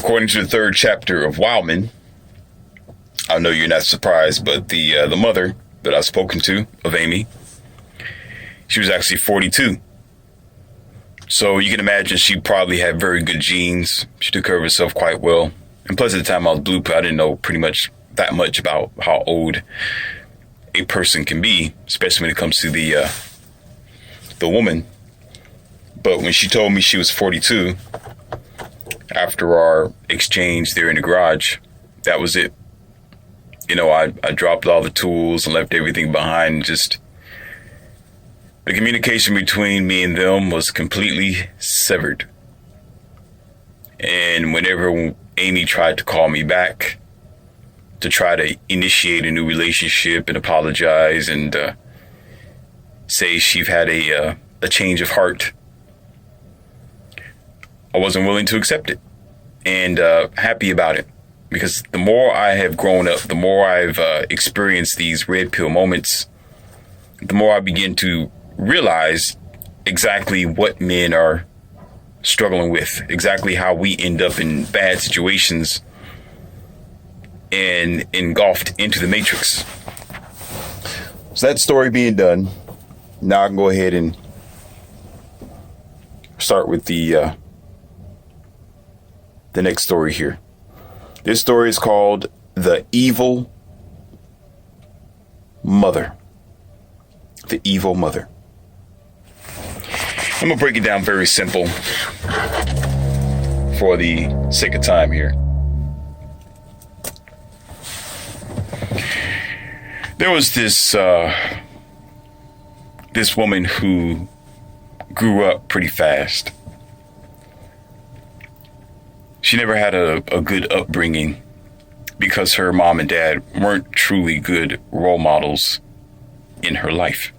According to the third chapter of Wildman, I know you're not surprised, but the mother that I've spoken to of Amy, she was actually 42. So you can imagine she probably had very good genes. She took care of herself quite well. And plus, at the time I was blue pill, I didn't know pretty much that much about how old a person can be, especially when it comes to the woman. But when she told me she was 42, after our exchange there in the garage, that was it. You know, I dropped all the tools and left everything behind. Just the communication between me and them was completely severed. And whenever Amy tried to call me back to try to initiate a new relationship and apologize and say she'd had a change of heart, I wasn't willing to accept it, and happy about it, because the more I have grown up, the more I've experienced these red pill moments, the more I begin to realize exactly what men are struggling with, exactly how we end up in bad situations and engulfed into the matrix. So that story being done, now I can go ahead and start with the next story here. This story is called The Evil Mother. The Evil Mother. I'm going to break it down very simple for the sake of time here. There was this woman who grew up pretty fast. She never had a good upbringing because her mom and dad weren't truly good role models in her life.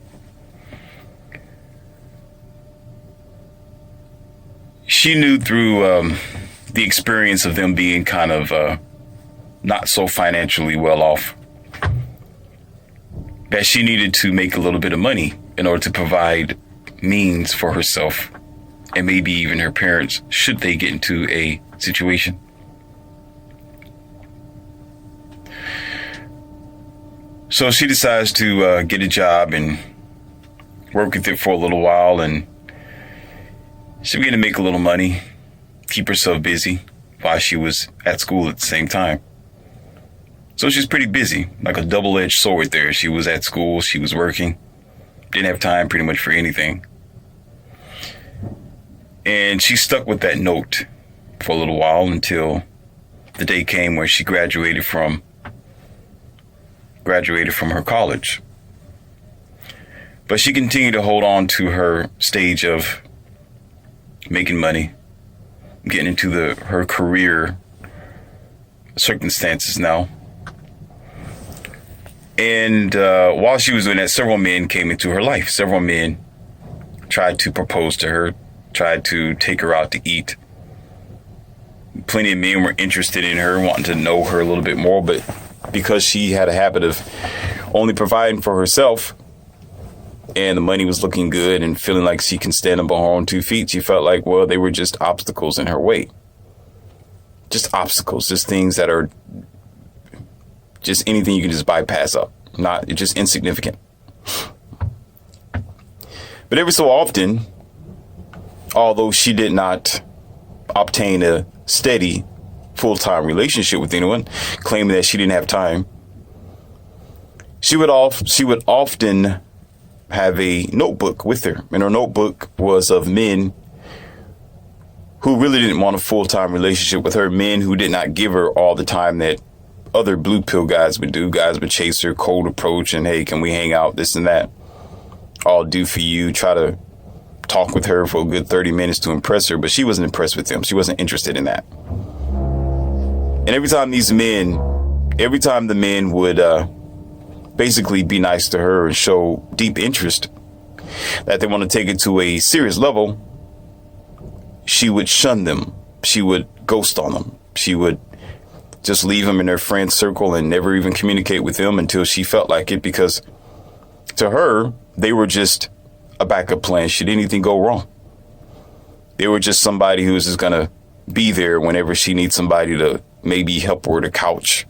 She knew through the experience of them being kind of not so financially well off that she needed to make a little bit of money in order to provide means for herself and maybe even her parents should they get into a situation. So she decides to get a job and work with it for a little while, and she began to make a little money, keep herself busy while she was at school at the same time. So she's pretty busy, like a double-edged sword there. She was at school, she was working, didn't have time pretty much for anything. And she stuck with that note for a little while until the day came where she graduated from her college. But she continued to hold on to her stage of making money, getting into her career circumstances now. And while she was doing that, several men came into her life. Several men tried to propose to her, tried to take her out to eat. Plenty of men were interested in her, wanting to know her a little bit more, but because she had a habit of only providing for herself and the money was looking good and feeling like she can stand on her own 2 feet, she felt like, well, they were just obstacles in her way. Just obstacles, just things that are just anything you can just bypass up. Not just insignificant. But every so often, although she did not obtain a steady full-time relationship with anyone, claiming that she didn't have time, she would often have a notebook with her. And her notebook was of men who really didn't want a full-time relationship with her, men who did not give her all the time that other blue pill guys would do. Guys would chase her, cold approach, and hey, can we hang out, this and that. All do for you, try to talk with her for a good 30 minutes to impress her, but she wasn't impressed with them. She wasn't interested in that. And every time the men would basically be nice to her and show deep interest, that they want to take it to a serious level, she would shun them. She would ghost on them. She would just leave them in her friend circle and never even communicate with them until she felt like it, because to her, they were just a backup plan should anything go wrong. They were just somebody who was just going to be there whenever she needs somebody to maybe help her with a couch.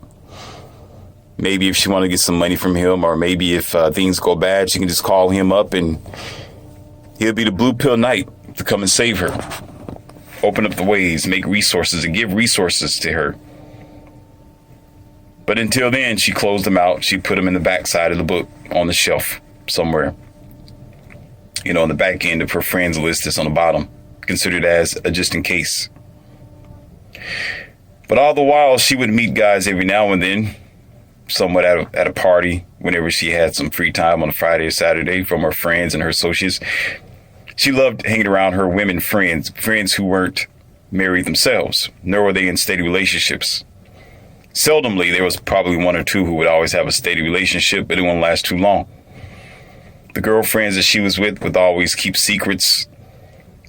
Maybe if she want to get some money from him, or maybe if things go bad, she can just call him up and he'll be the blue pill knight to come and save her. Open up the ways, make resources, and give resources to her. But until then, she closed them out. She put them in the back side of the book on the shelf somewhere. You know, on the back end of her friends list is on the bottom, considered as a just in case. But all the while, she would meet guys every now and then, somewhat at a party, whenever she had some free time on a Friday or Saturday from her friends and her associates. She loved hanging around her women friends who weren't married themselves, nor were they in steady relationships. Seldomly, there was probably one or two who would always have a steady relationship, but it wouldn't last too long. The girlfriends that she was with would always keep secrets.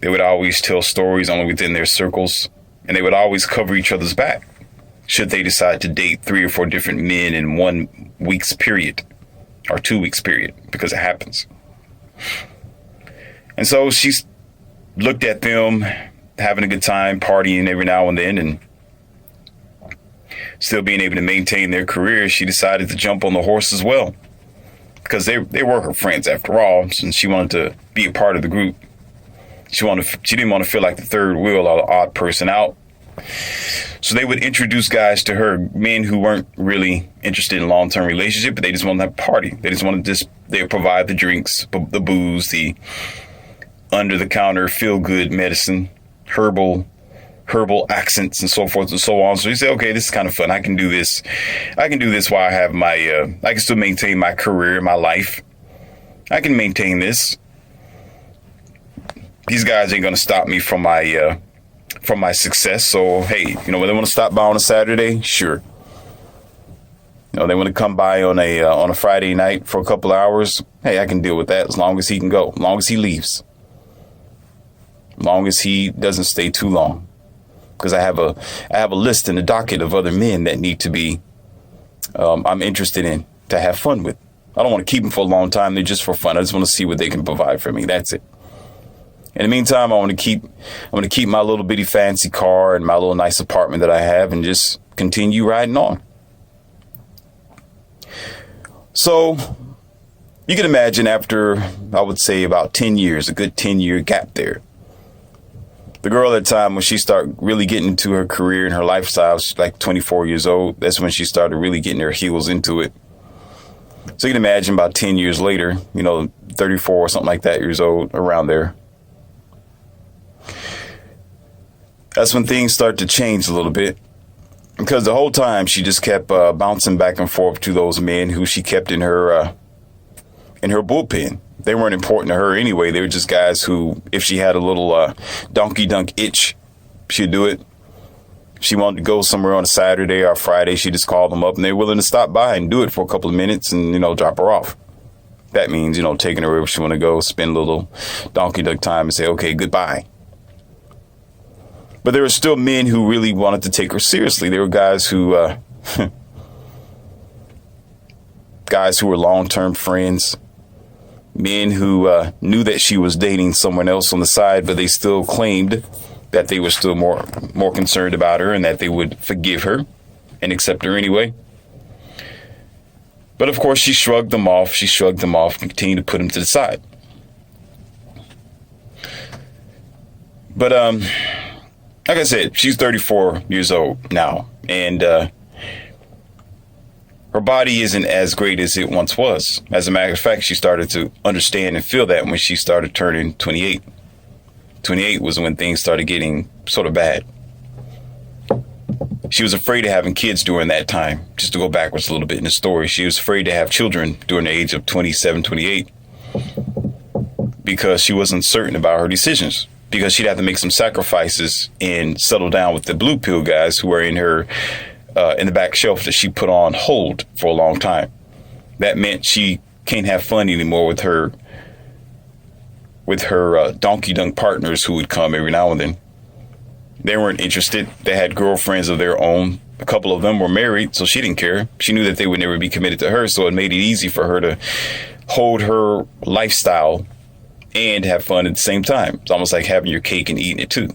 They would always tell stories only within their circles, and they would always cover each other's back should they decide to date 3 or 4 different men in 1 week's period or 2 weeks period, because it happens. And so she looked at them having a good time, partying every now and then, and still being able to maintain their career. She decided to jump on the horse as well, because they were her friends after all, since she wanted to be a part of the group. She didn't want to feel like the third wheel or the odd person out. So they would introduce guys to her, men who weren't really interested in a long-term relationship, but they just wanted to party. They just wanted they would provide the drinks, the booze, the under-the-counter feel-good medicine, herbal accents, and so forth and so on. So you say, okay, this is kind of fun. I can do this. I can do this while I have I can still maintain my career, my life. I can maintain this. These guys ain't going to stop me from my success. So, hey, when they want to stop by on a Saturday, sure. They want to come by on a Friday night for a couple hours. Hey, I can deal with that as long as he can go, as long as he leaves, as long as he doesn't stay too long. Because I have a list in the docket of other men that need to be, I'm interested in to have fun with. I don't want to keep them for a long time. They're just for fun. I just want to see what they can provide for me. That's it. In the meantime, I want to keep my little bitty fancy car and my little nice apartment that I have, and just continue riding on. So you can imagine, after, I would say, about 10 years, a good 10-year gap there, the girl at the time, when she started really getting into her career and her lifestyle, she's like 24 years old. That's when she started really getting her heels into it. So you can imagine, about 10 years later, 34 or something like that years old, around there. That's when things start to change a little bit, because the whole time she just kept bouncing back and forth to those men who she kept in her bullpen. They weren't important to her anyway. They were just guys who, if she had a little donkey dunk itch, she'd do it. If she wanted to go somewhere on a Saturday or a Friday, she just called them up, and they're willing to stop by and do it for a couple of minutes and, drop her off. That means, taking her wherever she want to go, spend a little donkey dunk time and say, okay, goodbye. But there were still men who really wanted to take her seriously. There were guys who were long-term friends, men who knew that she was dating someone else on the side, but they still claimed that they were still more concerned about her and that they would forgive her and accept her anyway. But of course, she shrugged them off. And continued to put them to the side. But like I said, she's 34 years old now, and her body isn't as great as it once was. As a matter of fact, she started to understand and feel that when she started turning 28. 28 was when things started getting sort of bad. She was afraid of having kids during that time. Just to go backwards a little bit in the story, she was afraid to have children during the age of 27, 28, because she wasn't certain about her decisions. Because she'd have to make some sacrifices and settle down with the blue pill guys who were in her in the back shelf that she put on hold for a long time. That meant she can't have fun anymore with her donkey dunk partners who would come every now and then. They weren't interested. They had girlfriends of their own. A couple of them were married, so she didn't care. She knew that they would never be committed to her, so it made it easy for her to hold her lifestyle and have fun at the same time. It's almost like having your cake and eating it too.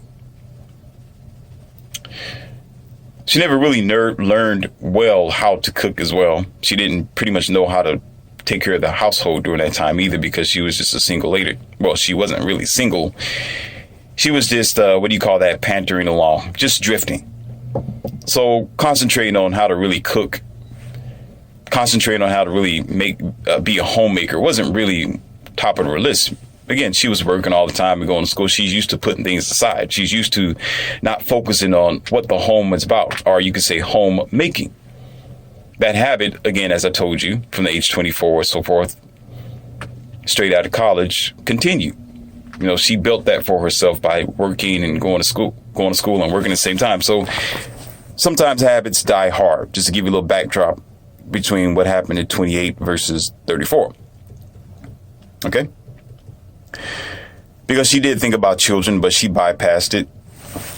She never really learned well how to cook as well. She didn't pretty much know how to take care of the household during that time either, because she was just a single lady. Well, she wasn't really single. She was just, what do you call that, pantering along, just drifting. So concentrating on how to really cook, concentrating on how to really be a homemaker wasn't really top of her list. Again, she was working all the time and going to school. She's used to putting things aside. She's used to not focusing on what the home is about, or you could say home making. That habit, again, as I told you, from the age 24 or so forth, straight out of college, continued. You know, she built that for herself by working and going to school and working at the same time. So sometimes habits die hard. Just to give you a little backdrop between what happened at 28 versus 34. Okay? Because she did think about children, but she bypassed it.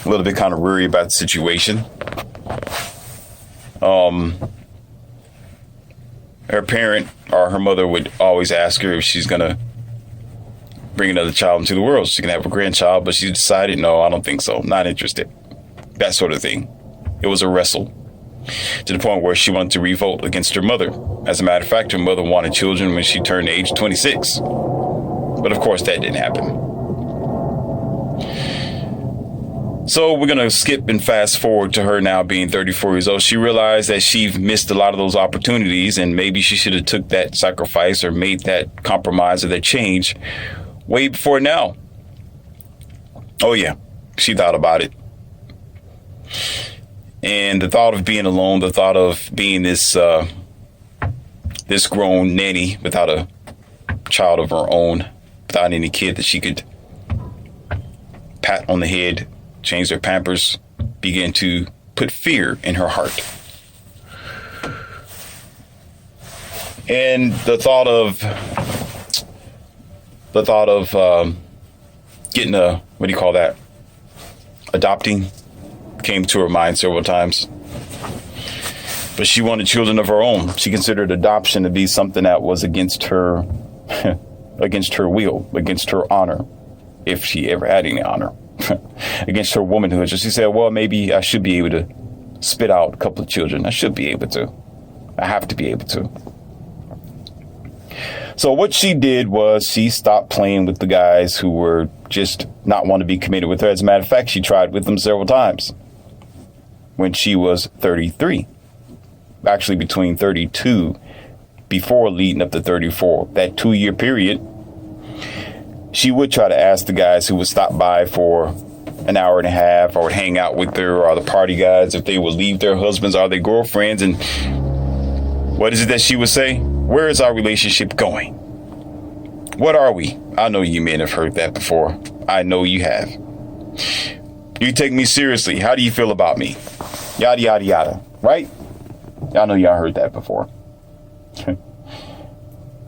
A little bit kind of worried about the situation. Her parent or her mother would always ask her if she's going to bring another child into the world. She can have a grandchild, but she decided, no, I don't think so. Not interested. That sort of thing. It was a wrestle to the point where she wanted to revolt against her mother. As a matter of fact, her mother wanted children when she turned age 26. But of course, that didn't happen. So we're going to skip and fast forward to her now being 34 years old. She realized that she missed a lot of those opportunities, and maybe she should have took that sacrifice or made that compromise or that change way before now. Oh, yeah. She thought about it. And the thought of being alone, the thought of being this grown nanny without a child of her own, without any kid that she could pat on the head, change their pampers, began to put fear in her heart. And the thought of getting adopting came to her mind several times. But she wanted children of her own. She considered adoption to be something that was against her against her will, against her honor, if she ever had any honor, against her womanhood. So she said, well, maybe I should be able to spit out a couple of children. I should be able to. I have to be able to. So what she did was she stopped playing with the guys who were just not want to be committed with her. As a matter of fact, she tried with them several times when she was 33. Actually, between 32, before leading up to 34, that 2-year period, she would try to ask the guys who would stop by for an hour and a half or would hang out with her, or the party guys, if they would leave their husbands or their girlfriends. And what is it that she would say? Where is our relationship going? What are we? I know you men have heard that before. I know you have. You take me seriously. How do you feel about me? Yada, yada, yada. Right? I know y'all heard that before.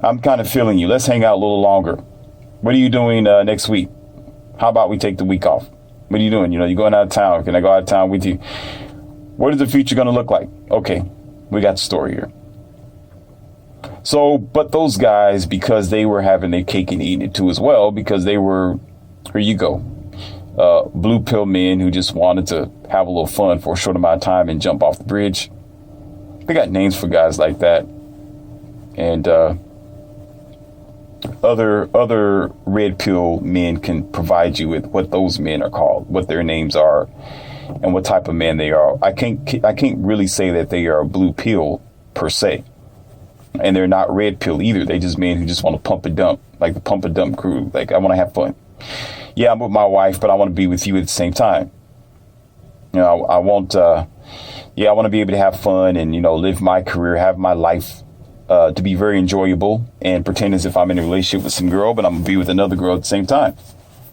I'm kind of feeling you. Let's hang out a little longer. What are you doing next week? How about we take the week off? What are you doing? You know, you're going out of town. Can I go out of town with you? What is the future going to look like? Okay, we got the story here. So, but those guys, because they were having their cake and eating it too as well, because they were, here you go, blue pill men who just wanted to have a little fun for a short amount of time and jump off the bridge. They got names for guys like that. And other red pill men can provide you with what those men are called, what their names are, and what type of man they are. I can't really say that they are blue pill per se. And they're not red pill either. They just men who just want to pump and dump, like the pump and dump crew. Like, I want to have fun. Yeah, I'm with my wife, but I want to be with you at the same time. You know, I want to be able to have fun and, you know, live my career, have my life to be very enjoyable, and pretend as if I'm in a relationship with some girl, but I'm going to be with another girl at the same time.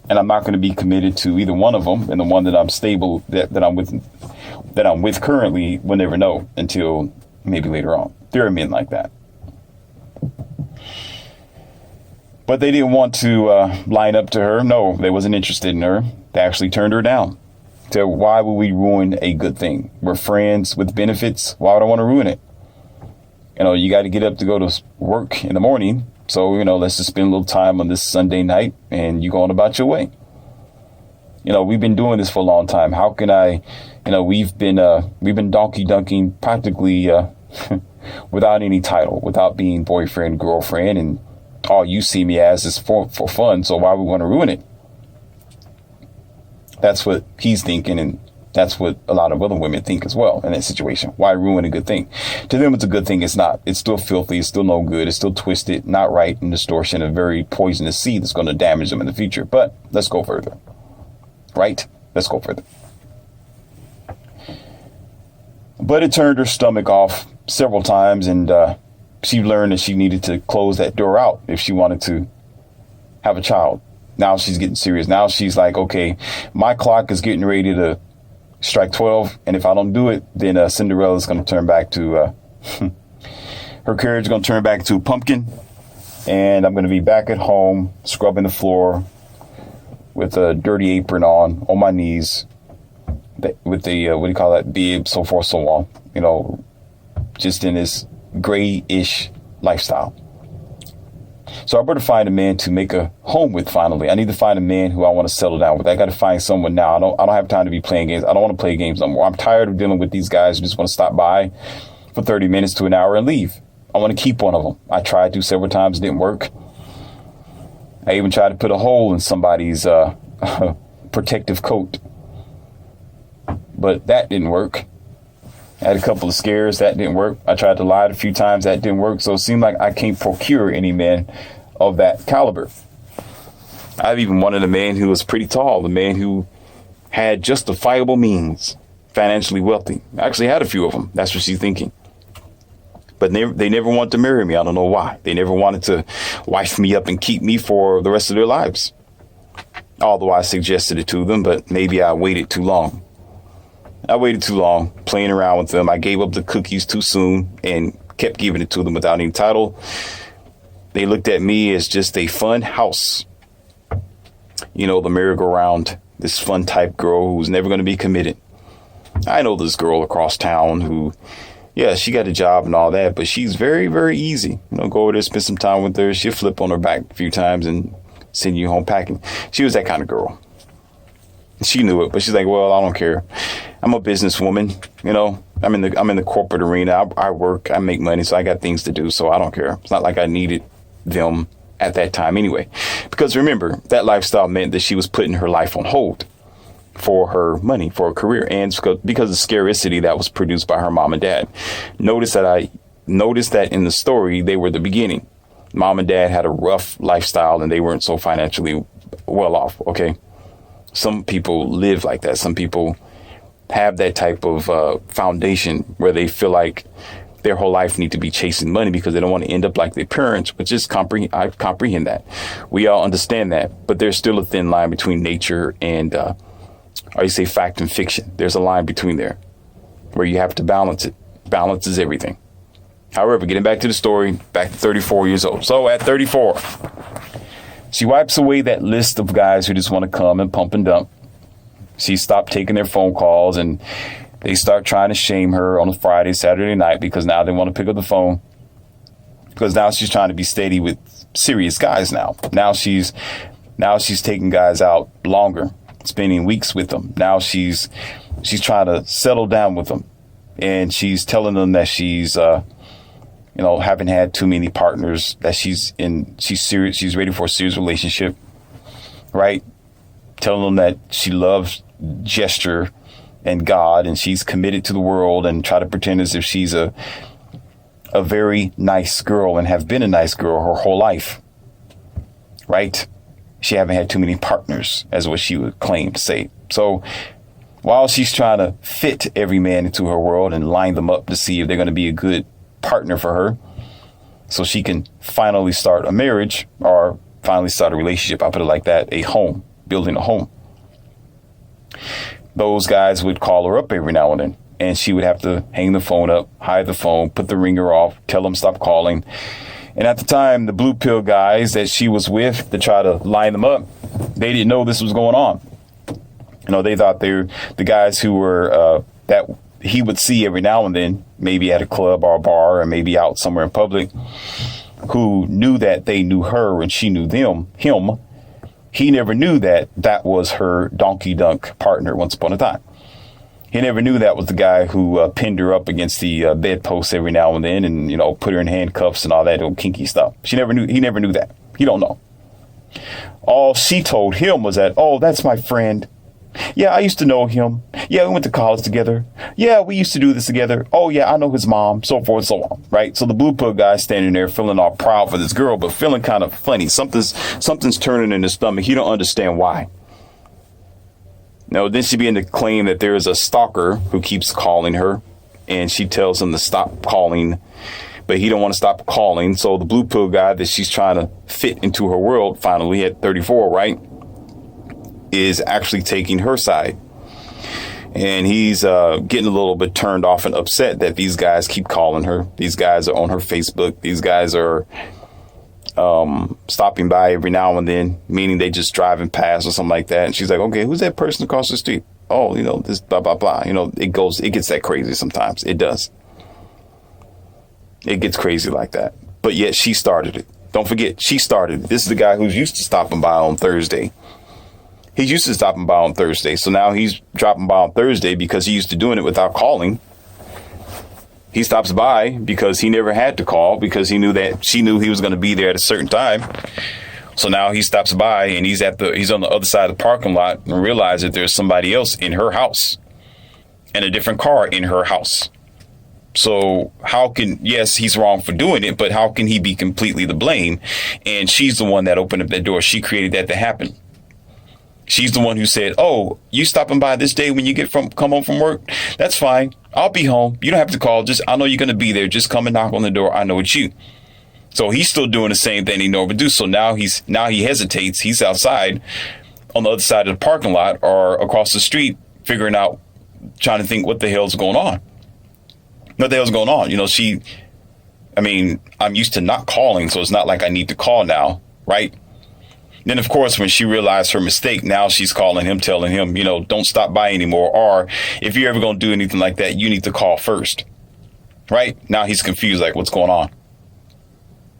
And I'm not going to be committed to either one of them. And the one that I'm stable, that I'm with currently, we'll never know until maybe later on. There are men like that. But they didn't want to line up to her. No, they wasn't interested in her. They actually turned her down. So why would we ruin a good thing? We're friends with benefits. Why would I want to ruin it? You know, you got to get up to go to work in the morning. So, you know, let's just spend a little time on this Sunday night and you go on about your way. we've been doing this for a long time. How can I, we've been donkey dunking practically without any title, without being boyfriend, girlfriend, and all you see me as is for fun. So why would we want to ruin it? That's what he's thinking, and that's what a lot of other women think as well in that situation. Why ruin a good thing? To them, it's a good thing. It's not. It's still filthy. It's still no good. It's still twisted, not right, and distortion, a very poisonous seed that's going to damage them in the future. But let's go further. Right? Let's go further. But it turned her stomach off several times, and she learned that she needed to close that door out if she wanted to have a child. Now she's getting serious. Now she's like, okay, my clock is getting ready to strike 12. And if I don't do it, then Cinderella's going to turn back to her carriage is going to turn back to a pumpkin. And I'm going to be back at home scrubbing the floor with a dirty apron on my knees with the, what do you call that, bib, so forth, so on, just in this grayish lifestyle. So I better find a man to make a home with finally. I need to find a man who I want to settle down with. I got to find someone now. I don't have time to be playing games. I don't want to play games no more. I'm tired of dealing with these guys who just want to stop by for 30 minutes to an hour and leave. I want to keep one of them. I tried to several times. It didn't work. I even tried to put a hole in somebody's protective coat. But that didn't work. I had a couple of scares. That didn't work. I tried to lie a few times. That didn't work. So it seemed like I can't procure any man of that caliber. I've even wanted a man who was pretty tall, a man who had justifiable means, financially wealthy. I actually had a few of them. That's what she's thinking. But they never wanted to marry me. I don't know why. They never wanted to wife me up and keep me for the rest of their lives. Although I suggested it to them, but maybe I waited too long. I waited too long playing around with them. I gave up the cookies too soon and kept giving it to them without any title. They looked at me as just a fun house. The merry-go-round, this fun type girl who's never going to be committed. I know this girl across town who, she got a job and all that, but she's very, very easy. Go over there, spend some time with her. She'll flip on her back a few times and send you home packing. She was that kind of girl. She knew it, but she's like, well, I don't care. I'm a businesswoman, I'm in the corporate arena. I work, I make money, so I got things to do. So I don't care. It's not like I needed them at that time anyway. Because remember, that lifestyle meant that she was putting her life on hold for her money, for her career, and because of the scarcity that was produced by her mom and dad. Notice that in the story, they were the beginning. Mom and dad had a rough lifestyle and they weren't so financially well off. Okay. Some people live like that. Some people have that type of foundation where they feel like their whole life need to be chasing money because they don't want to end up like their parents, which is I comprehend that. We all understand that. But there's still a thin line between nature and fact and fiction. There's a line between there where you have to balance it. Balance is everything. However, getting back to the story, back to 34 years old. So at 34, she wipes away that list of guys who just want to come and pump and dump. She stopped taking their phone calls and they start trying to shame her on a Friday, Saturday night because now they want to pick up the phone. Because now she's trying to be steady with serious guys now. Now she's taking guys out longer, spending weeks with them. Now she's trying to settle down with them. And she's telling them that she's haven't had too many partners, that she's serious, she's ready for a serious relationship, right? Telling them that she loves gesture and God, and she's committed to the world, and try to pretend as if she's a very nice girl and have been a nice girl her whole life, right? She haven't had too many partners, as what she would claim to say. So while she's trying to fit every man into her world and line them up to see if they're going to be a good partner for her, so she can finally start a marriage or finally start a relationship. I'll put it like that, a home, building a home. Those guys would call her up every now and then, and she would have to hang the phone up, hide the phone, put the ringer off, tell them stop calling. And at the time, the blue pill guys that she was with to try to line them up, they didn't know this was going on. They thought they're the guys who were that he would see every now and then, maybe at a club or a bar or maybe out somewhere in public, who knew that they knew her and she knew him. he never knew that that was her donkey dunk partner once upon a time. He never knew that was the guy who pinned her up against the bedpost every now and then and, you know, put her in handcuffs and all that old kinky stuff. He never knew that. He don't know. All she told him was that, oh, that's my friend. Yeah, I used to know him. Yeah, we went to college together. Yeah, we used to do this together. Oh, yeah, I know his mom, so forth and so on, right? So the blue pill guy's standing there feeling all proud for this girl, but feeling kind of funny. Something's turning in his stomach. He don't understand why. No, then she began to claim that there is a stalker who keeps calling her, and she tells him to stop calling, but he don't want to stop calling. So the blue pill guy that she's trying to fit into her world, finally at 34, right, is actually taking her side. And he's getting a little bit turned off and upset that these guys keep calling her. These guys are on her Facebook. These guys are stopping by every now and then, meaning they just driving past or something like that. And she's like, okay, who's that person across the street? Oh, you know, this blah, blah, blah. You know, it gets that crazy sometimes. It does. It gets crazy like that. But yet she started it. Don't forget, she started it. This is the guy who's used to stopping by on Thursday. He's used to stopping by on Thursday. So now he's dropping by on Thursday because he used to doing it without calling. He stops by because he never had to call because he knew that she knew he was going to be there at a certain time. So now he stops by and he's on the other side of the parking lot and realizes that there's somebody else in her house and a different car in her house. So yes, he's wrong for doing it, but how can he be completely to blame? And she's the one that opened up that door. She created that to happen. She's the one who said, oh, you stopping by this day when you come home from work? That's fine. I'll be home. You don't have to call. I know you're going to be there. Just come and knock on the door. I know it's you. So he's still doing the same thing he normally do. So now he hesitates. He's outside on the other side of the parking lot or across the street, figuring out, trying to think what the hell's going on. What the hell's going on? You know, I'm used to not calling, so it's not like I need to call now, right? Then, of course, when she realized her mistake, now she's calling him, telling him, you know, don't stop by anymore. Or if you're ever going to do anything like that, you need to call first. Right? Now he's confused, like, what's going on?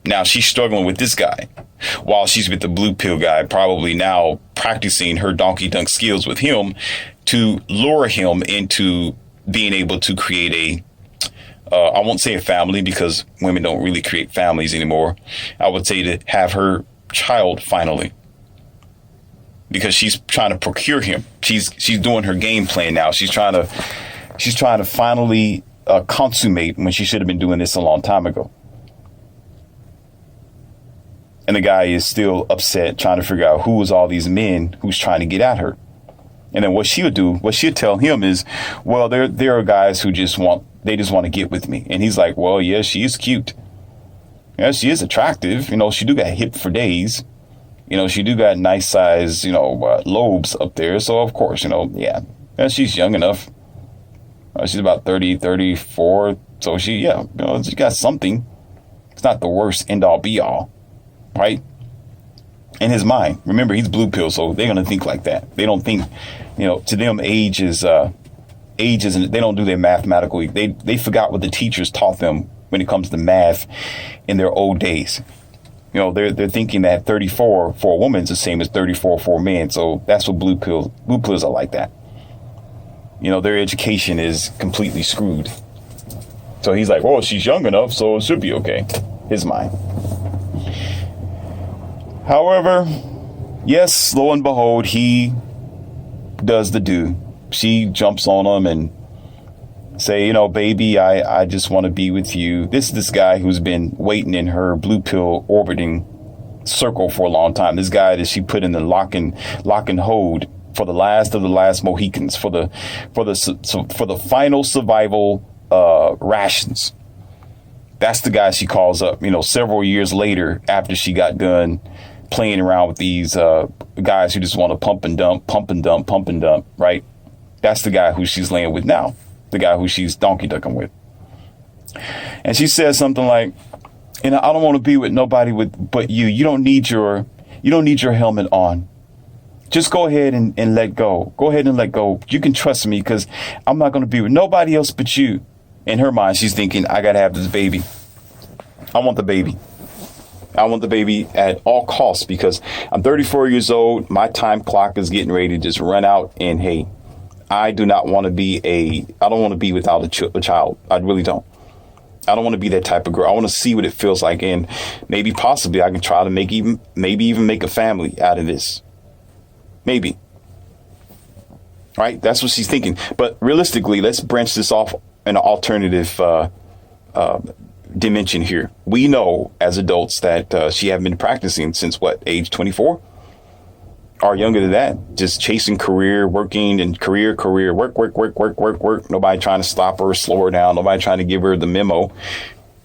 Now she's struggling with this guy while she's with the blue pill guy, probably now practicing her donkey dunk skills with him to lure him into being able to create I won't say a family because women don't really create families anymore. I would say to have her child finally, because she's trying to procure him. She's doing her game plan now. She's trying to finally consummate when she should have been doing this a long time ago. And the guy is still upset, trying to figure out who is all these men who's trying to get at her. And then what she'll tell him is, well, there are guys who just want to get with me. And he's like, well, yeah, she is cute. Yeah, she is attractive. You know, she do got hip for days. You know, she do got nice size, you know, lobes up there. So, of course, you know, yeah, she's young enough. She's about 30, 34. So she got something. It's not the worst end all be all, right? In his mind. Remember, he's blue pill, so they're going to think like that. They don't think, you know, to them age isn't, they don't do their mathematical. They forgot what the teachers taught them when it comes to math in their old days. You know, they're thinking that 34 for a woman is the same as 34 for a man. So that's what blue pills are like that. You know, their education is completely screwed. So he's like, well, she's young enough, so it should be okay. His mind. However, yes, lo and behold, he does the do. She jumps on him and say, you know, baby, I just want to be with you. This guy who's been waiting in her blue pill orbiting circle for a long time. This guy that she put in the lock and hold for the last of the last Mohicans, for the final survival rations. That's the guy she calls up, you know, several years later after she got done playing around with these guys who just want to pump and dump, right? That's the guy who she's laying with now. The guy who she's donkey ducking with. And she says something like, you know, I don't want to be with nobody but you. You don't need your helmet on. Just go ahead and let go. Go ahead and let go. You can trust me because I'm not going to be with nobody else but you. In her mind, she's thinking, I got to have this baby. I want the baby. I want the baby at all costs because I'm 34 years old. My time clock is getting ready to just run out. And hey, I don't want to be without a child. I really don't. I don't want to be that type of girl. I want to see what it feels like. And maybe possibly I can try to maybe even make a family out of this. Maybe. Right. That's what she's thinking. But realistically, let's branch this off in an alternative dimension here. We know as adults that she had been practicing since age 24 or younger than that, just chasing career, working and career, work. Nobody trying to stop her or slow her down. Nobody trying to give her the memo.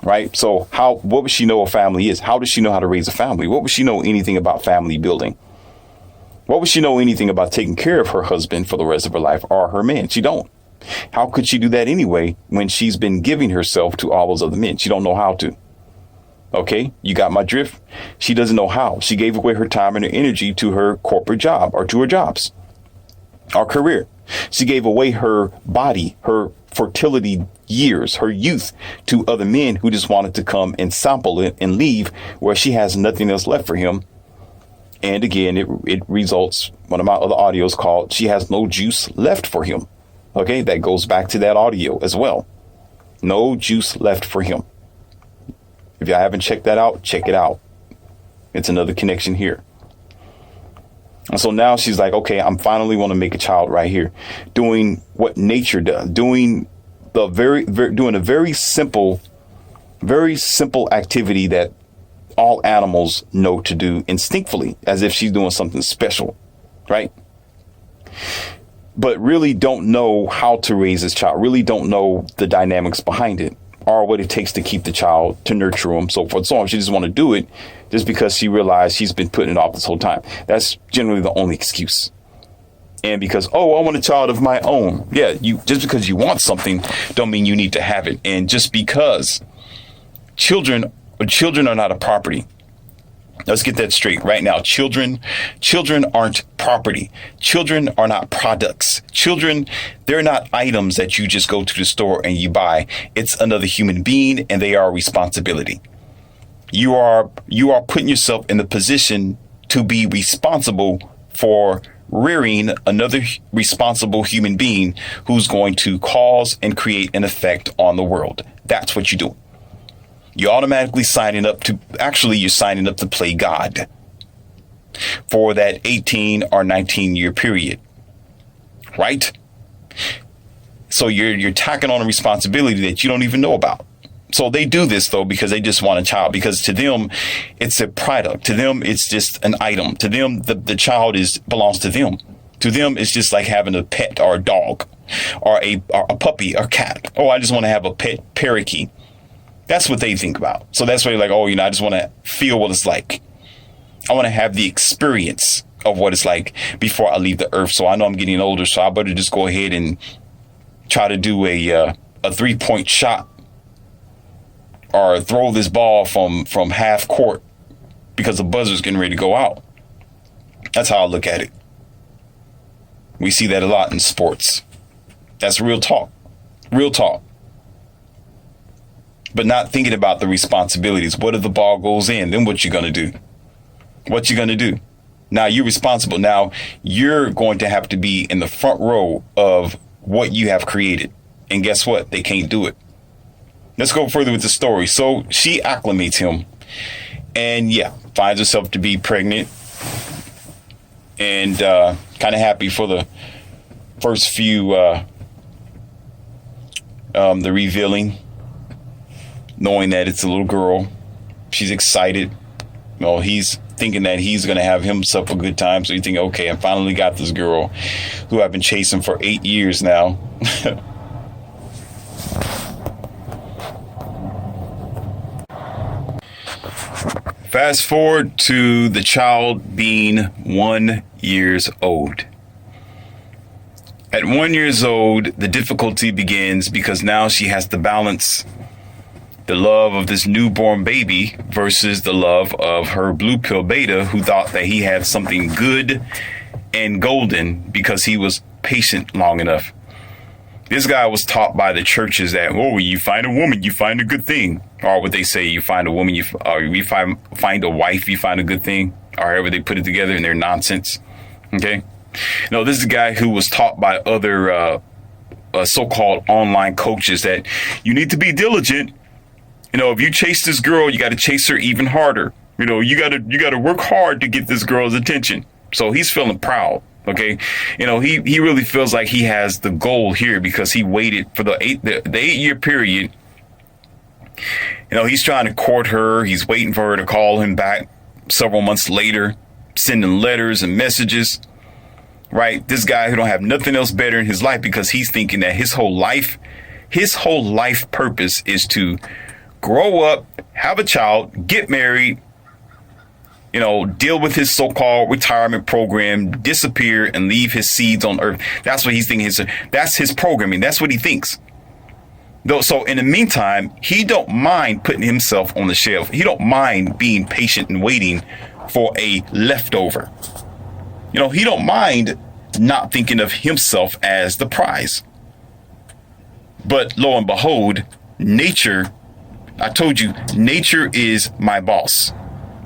Right. So what would she know a family is? How does she know how to raise a family? What would she know anything about family building? What would she know anything about taking care of her husband for the rest of her life or her man? She don't. How could she do that anyway when she's been giving herself to all those other men? She don't know how to. OK, you got my drift. She doesn't know how. She gave away her time and her energy to her corporate job or to her jobs or career. She gave away her body, her fertility years, her youth to other men who just wanted to come and sample it and leave where she has nothing else left for him. And again, it results, one of my other audios called She Has No Juice Left for Him. OK, that goes back to that audio as well. No juice left for him. If y'all haven't checked that out, check it out. It's another connection here. And so now she's like, OK, I'm finally want to make a child right here, doing what nature does, doing a very simple activity that all animals know to do instinctively, as if she's doing something special. Right. But really don't know how to raise this child, really don't know the dynamics behind it or what it takes to keep the child, to nurture him, so forth and so on. She just want to do it just because she realized she's been putting it off this whole time. That's generally the only excuse. And because, I want a child of my own. Yeah, just because you want something don't mean you need to have it. And just because children are not a property. Let's get that straight right now. Children aren't property. Children are not products. Children, they're not items that you just go to the store and you buy. It's another human being and they are a responsibility. You are putting yourself in the position to be responsible for rearing another responsible human being who's going to cause and create an effect on the world. That's what you do. You're automatically signing up to play God for that 18 or 19 year period. Right. So you're tacking on a responsibility that you don't even know about. So they do this, though, because they just want a child, because to them, it's a product. To them, it's just an item. To them, the child belongs to them. To them, it's just like having a pet or a dog or a puppy or cat. Oh, I just want to have a pet parakeet. That's what they think about. So that's why they're like, I just want to feel what it's like. I want to have the experience of what it's like before I leave the earth. So I know I'm getting older, so I better just go ahead and try to do a 3-point shot or throw this ball from half court because the buzzer's getting ready to go out. That's how I look at it. We see that a lot in sports. That's real talk. Real talk. But not thinking about the responsibilities. What if the ball goes in? Then what you going to do? What you going to do? Now you're responsible. Now you're going to have to be in the front row of what you have created. And guess what? They can't do it. Let's go further with the story. So she acclimates him and finds herself to be pregnant and kind of happy for the first few, the revealing, knowing that it's a little girl. She's excited. He's thinking that he's going to have himself a good time. So you think, okay, I finally got this girl who I've been chasing for 8 years now. Fast forward to the child being 1 year old. At 1 year old, the difficulty begins because now she has to balance the love of this newborn baby versus the love of her blue pill beta, who thought that he had something good and golden because he was patient long enough. This guy was taught by the churches that, oh, you find a woman, you find a good thing. Or what they say, you find a woman, you find a wife, you find a good thing. Or however they put it together in their nonsense. Okay? No, this is a guy who was taught by other so-called online coaches that you need to be diligent. If you chase this girl, you got to chase her even harder. You got to work hard to get this girl's attention. So he's feeling proud. Okay. He really feels like he has the goal here because he waited for the 8-year period. He's trying to court her. He's waiting for her to call him back several months later, sending letters and messages. Right. This guy who don't have nothing else better in his life because he's thinking that his whole life purpose is to grow up, have a child, get married, deal with his so-called retirement program, disappear and leave his seeds on earth. That's what he's thinking. That's his programming. That's what he thinks. So in the meantime, he don't mind putting himself on the shelf. He don't mind being patient and waiting for a leftover. He don't mind not thinking of himself as the prize. But lo and behold, nature, I told you, nature is my boss.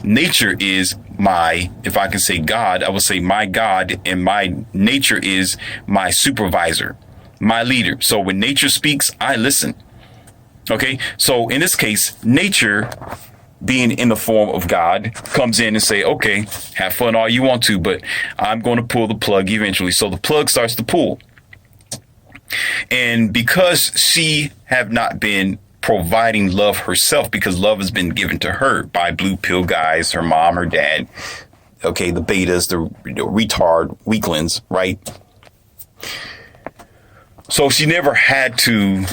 Nature is if I can say God, I would say my God, and my nature is my supervisor, my leader. So when nature speaks, I listen. Okay. So in this case, nature, being in the form of God, comes in and say, okay, have fun all you want to, but I'm going to pull the plug eventually. So the plug starts to pull. And because she have not been providing love herself, because love has been given to her by blue pill guys, her mom, her dad, okay, the betas, the retard weaklings, right? So she never had to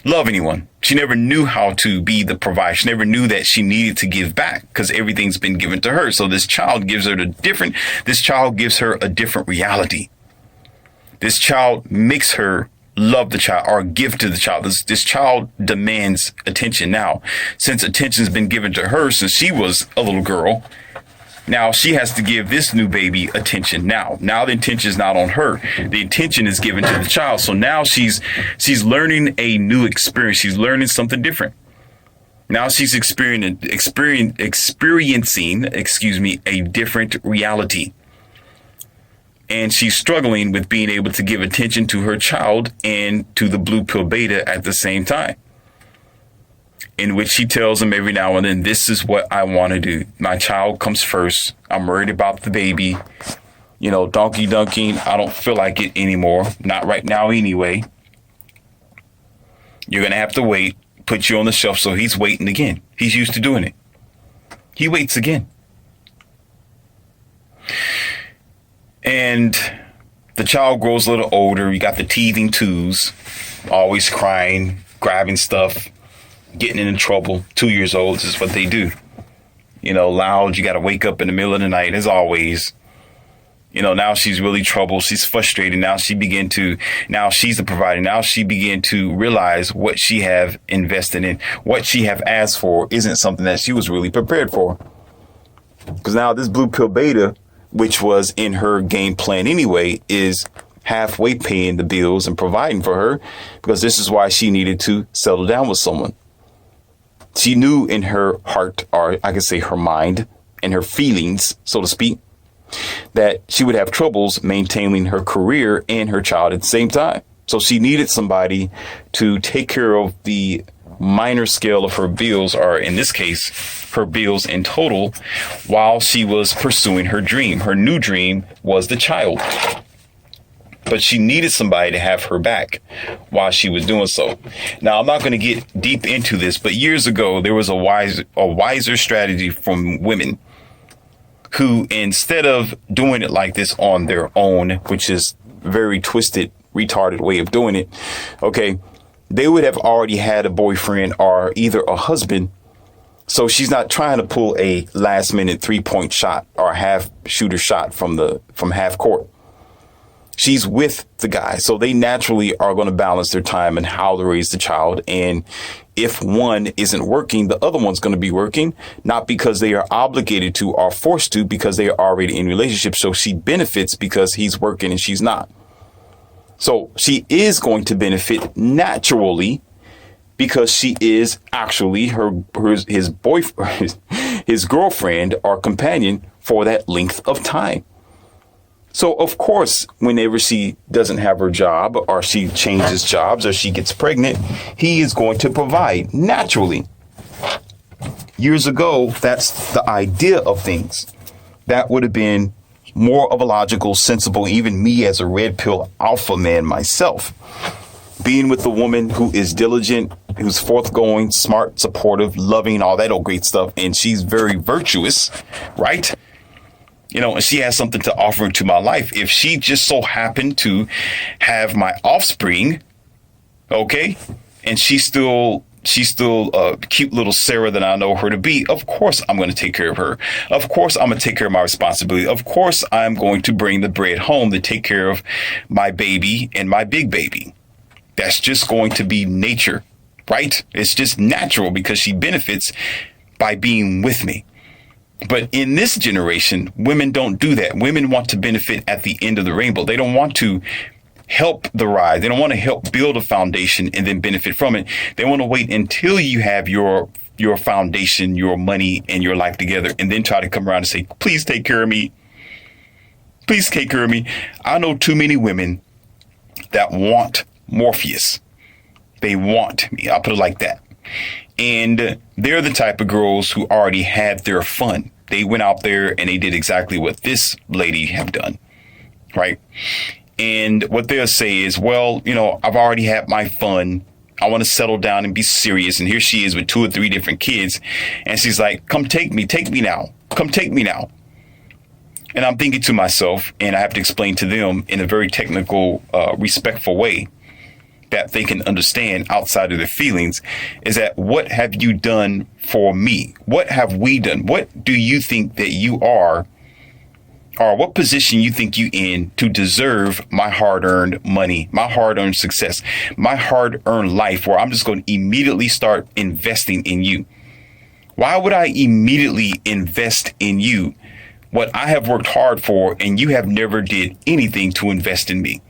love anyone. She never knew how to be the provider. She never knew that she needed to give back because everything's been given to her. So this child gives her a different reality. This child makes her love the child or give to the child. This child demands attention now. Since attention's been given to her since she was a little girl, now she has to give this new baby attention now. Now the attention is not on her. The attention is given to the child. So now she's learning a new experience. She's learning something different. Now she's experiencing a different reality. And she's struggling with being able to give attention to her child and to the blue pill beta at the same time. In which she tells him every now and then, this is what I want to do. My child comes first. I'm worried about the baby. Donkey dunking. I don't feel like it anymore. Not right now anyway. You're going to have to wait. Put you on the shelf. So he's waiting again. He's used to doing it. He waits again. And the child grows a little older. You got the teething twos, always crying, grabbing stuff, getting into trouble. 2 years old, this is what they do. Loud. You got to wake up in the middle of the night, as always. Now she's really troubled. She's frustrated. Now she's the provider. Now she began to realize what she have invested in, what she have asked for isn't something that she was really prepared for. Because now this blue pill beta, which was in her game plan anyway, is halfway paying the bills and providing for her, because this is why she needed to settle down with someone. She knew in her heart, or I could say her mind and her feelings, so to speak, that she would have troubles maintaining her career and her child at the same time. So she needed somebody to take care of the minor scale of her bills, or in this case, her bills in total, while she was pursuing her dream. Her new dream was the child. But she needed somebody to have her back while she was doing so. Now, I'm not going to get deep into this, but years ago, there was a wiser strategy from women who, instead of doing it like this on their own, which is very twisted, retarded way of doing it, okay, they would have already had a boyfriend or either a husband. So she's not trying to pull a last minute 3-point shot or half shooter shot from half court. She's with the guy. So they naturally are going to balance their time and how to raise the child. And if one isn't working, the other one's going to be working, not because they are obligated to or forced to, because they are already in relationship. So she benefits because he's working and she's not. So she is going to benefit naturally because she is actually his boyfriend, his girlfriend or companion for that length of time. So, of course, whenever she doesn't have her job or she changes jobs or she gets pregnant, he is going to provide naturally. Years ago, that's the idea of things. That would have been more of a logical, sensible, even me as a red pill alpha man myself. Being with a woman who is diligent, who's forthgoing, smart, supportive, loving, all that old great stuff. And she's very virtuous, right? You know, and she has something to offer to my life. If she just so happened to have my offspring, okay, and she's still cute little Sarah that I know her to be, of course I'm going to take care of her. Of course I'm going to take care of my responsibility. Of course I'm going to bring the bread home to take care of my baby and my big baby. That's just going to be nature, right? It's just natural because she benefits by being with me. But in this generation, women don't do that. Women want to benefit at the end of the rainbow. They don't want to help the ride. They don't want to help build a foundation and then benefit from it. They want to wait until you have your foundation, your money, and your life together, and then try to come around and say, please take care of me. Please take care of me. I know too many women that want Morpheus. They want me. I'll put it like that. And they're the type of girls who already had their fun. They went out there and they did exactly what this lady have done, right? And what they'll say is, well, you know, I've already had my fun. I want to settle down and be serious. And here she is with 2 or 3 different kids. And she's like, come take me now. Come take me now. And I'm thinking to myself, and I have to explain to them in a very technical, respectful way that they can understand outside of their feelings, is that what have you done for me? What have we done? What do you think that you are, or what position you think you in to deserve my hard-earned money, my hard-earned success, my hard-earned life, where I'm just going to immediately start investing in you? Why would I immediately invest in you what I have worked hard for and you have never did anything to invest in me?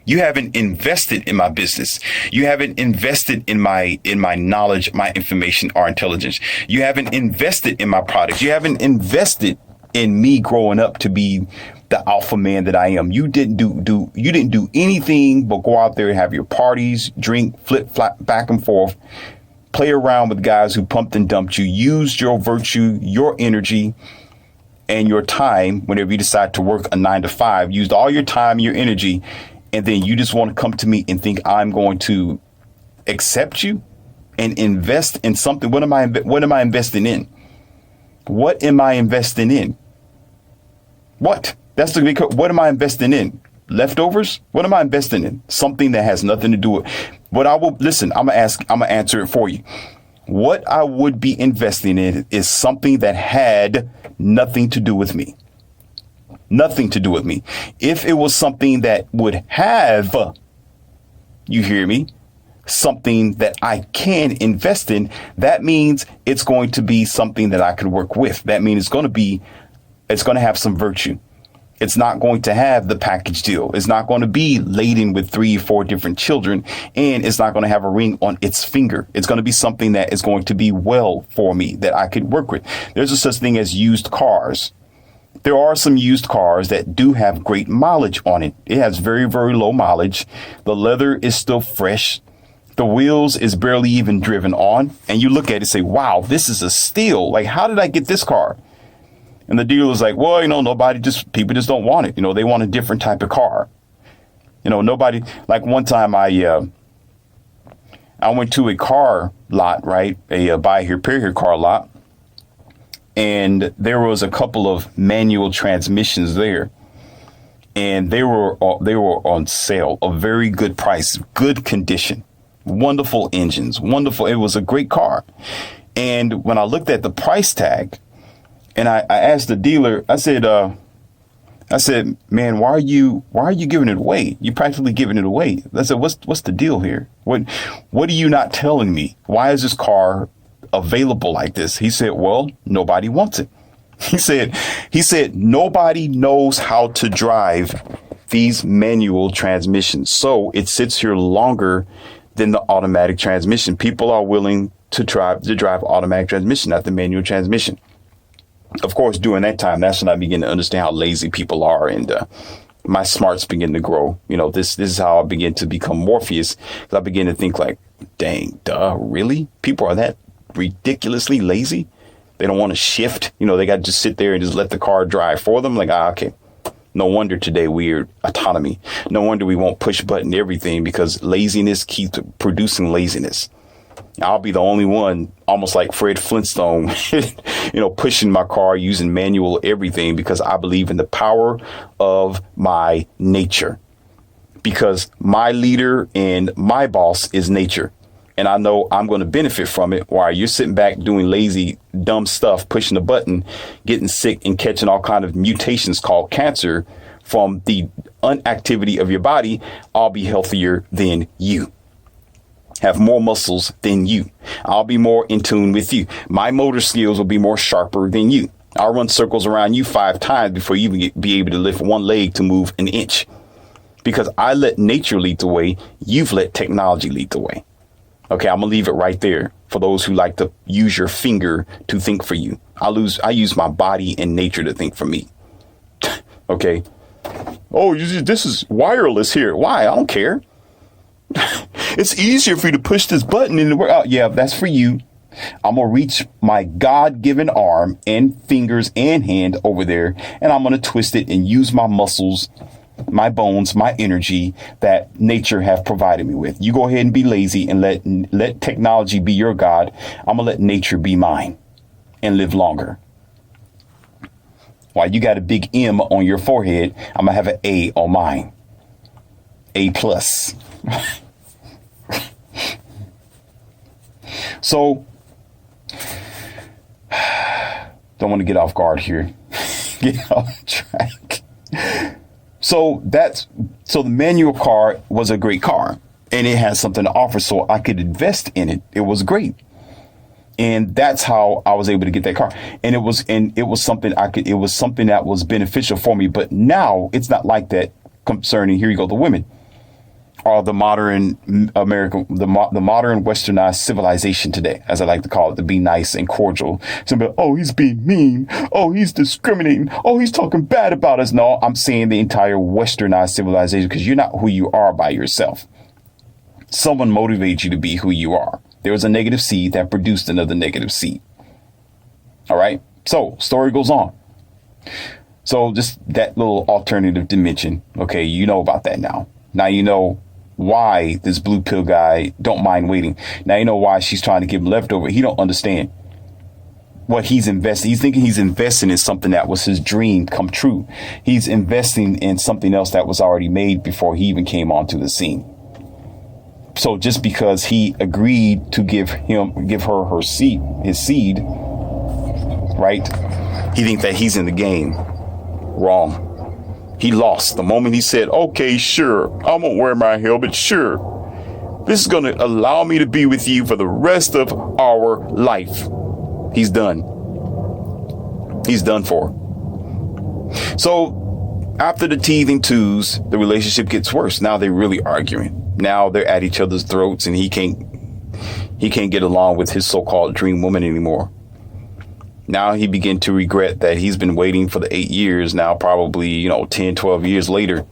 You haven't invested in my business. You haven't invested in my knowledge, my information, or intelligence. You haven't invested in my products. You haven't invested in me growing up to be the alpha man that I am. You didn't do anything but go out there and have your parties, drink, flip, flop, back and forth, play around with guys who pumped and dumped you, used your virtue, your energy, and your time whenever you decide to work a 9 to 5, used all your time, your energy, and then you just want to come to me and think I'm going to accept you and invest in something. What am I investing in? What am I investing in? What? That's the big. What am I investing in? Leftovers? What am I investing in? Something that has nothing to do with what I will. Listen, I'm gonna answer it for you. What I would be investing in is something that had nothing to do with me. Nothing to do with me. If it was something that would have, you hear me, something that I can invest in, that means it's going to be something that I could work with. That means it's going to have some virtue. It's not going to have the package deal. It's not going to be laden with 3 or 4 different children, and it's not going to have a ring on its finger. It's going to be something that is going to be well for me, that I could work with. There's a such thing as used cars. There are some used cars that do have great mileage on it. It has very, very low mileage. The leather is still fresh. The wheels is barely even driven on. And you look at it and say, wow, this is a steal. Like, how did I get this car? And the dealer's like, well, people just don't want it. They want a different type of car. Nobody, like one time I went to a car lot, right? A buy here, pay here car lot. And there was a couple of manual transmissions there, and they were on sale, a very good price, good condition, wonderful engines, wonderful. It was a great car. And when I looked at the price tag, and I asked the dealer, I said, man, why are you giving it away? You're practically giving it away. I said, what's the deal here? What are you not telling me? Why is this car available like this? He said, well, nobody wants it. He said nobody knows how to drive these manual transmissions. So it sits here longer than the automatic transmission. People are willing to drive automatic transmission, not the manual transmission. Of course, during that time, that's when I begin to understand how lazy people are, and my smarts begin to grow. This is how I begin to become Morpheus. I begin to think like, dang, really? People are that ridiculously lazy? They don't want to shift. They got to just sit there and just let the car drive for them. Like, okay. No wonder today we're autonomy. No wonder we won't push button everything, because laziness keeps producing laziness. I'll be the only one, almost like Fred Flintstone, pushing my car using manual everything, because I believe in the power of my nature, because my leader and my boss is nature. And I know I'm going to benefit from it while you're sitting back doing lazy, dumb stuff, pushing the button, getting sick and catching all kind of mutations called cancer from the inactivity of your body. I'll be healthier than you, have more muscles than you. I'll be more in tune with you. My motor skills will be more sharper than you. I'll run circles around you 5 times before you even be able to lift one leg to move an inch, because I let nature lead the way. You've let technology lead the way. Okay, I'm going to leave it right there for those who like to use your finger to think for you. I use my body and nature to think for me. Okay. Oh, this is wireless here. Why? I don't care. It's easier for you to push this button and work out. Yeah, that's for you. I'm going to reach my God-given arm and fingers and hand over there, and I'm going to twist it and use my muscles, my bones, my energy that nature have provided me with. You go ahead and be lazy and let technology be your God. I'm gonna let nature be mine and live longer. While you got a big M on your forehead, I'm gonna have an A on mine. A plus. So don't want to get off guard here. Get off track. So the manual car was a great car, and it had something to offer, so I could invest in it. It was great. And that's how I was able to get that car. And it was something that was beneficial for me. But now it's not like that concerning, here you go, the women, or the modern the modern westernized civilization today, as I like to call it, to be nice and cordial. Somebody, oh, he's being mean. Oh, he's discriminating. Oh, he's talking bad about us. No, I'm saying the entire westernized civilization, because you're not who you are by yourself. Someone motivates you to be who you are. There was a negative seed that produced another negative seed. All right. So story goes on. So just that little alternative dimension. Okay. You know about that now. Now you know why this blue pill guy don't mind waiting. Now you know why she's trying to give him leftover. He don't understand what he's investing. He's thinking he's investing in something that was his dream come true. He's investing in something else that was already made before he even came onto the scene. So just because he agreed to give her his seed, right? He thinks that he's in the game. Wrong. He lost the moment he said, okay, sure, I'm going to wear my helmet. Sure. This is going to allow me to be with you for the rest of our life. He's done. He's done for. So after the teething twos, the relationship gets worse. Now they're really arguing. Now they're at each other's throats, and he can't get along with his so-called dream woman anymore. Now he began to regret that he's been waiting for the 8 years now, probably, 10, 12 years later.